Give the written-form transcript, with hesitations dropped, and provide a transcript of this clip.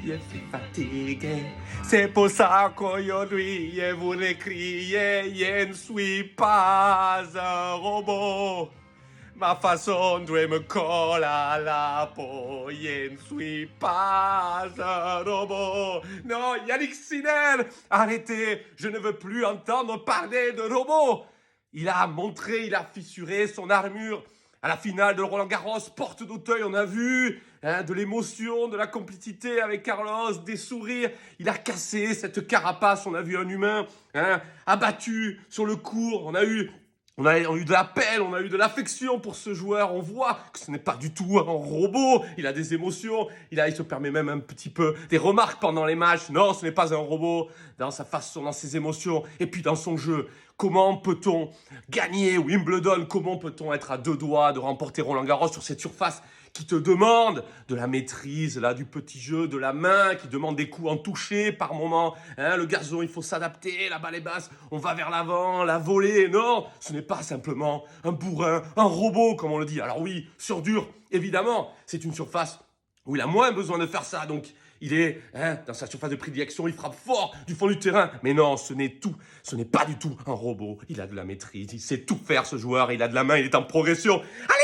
je suis fatigué. C'est pour ça qu'aujourd'hui je voulais crier, je ne suis pas un robot. Ma façon de me colle à la peau, je ne suis pas un robot. Non, Yannick Sinner, arrêtez, je ne veux plus entendre parler de robot. Il a montré, il a fissuré son armure. À la finale de Roland-Garros, porte d'Auteuil, on a vu de l'émotion, de la complicité avec Carlos, des sourires. Il a cassé cette carapace, on a vu un humain abattu sur le court. On a eu de l'appel, on a eu de l'affection pour ce joueur. On voit que ce n'est pas du tout un robot. Il a des émotions. Il se permet même un petit peu des remarques pendant les matchs. Non, ce n'est pas un robot. Dans sa façon, dans ses émotions. Et puis dans son jeu. Comment peut-on gagner Wimbledon? Comment peut-on être à deux doigts de remporter Roland-Garros sur cette surface qui te demande de la maîtrise, là, du petit jeu, de la main, qui demande des coups en toucher par moment. Le gazon, il faut s'adapter, la balle est basse, on va vers l'avant, la volée. Non, ce n'est pas simplement un bourrin, un robot, comme on le dit. Alors oui, sur dur, évidemment, c'est une surface où il a moins besoin de faire ça, donc il est dans sa surface de prédilection, il frappe fort du fond du terrain. Mais non, ce n'est pas du tout un robot. Il a de la maîtrise, il sait tout faire ce joueur, il a de la main, il est en progression. Allez,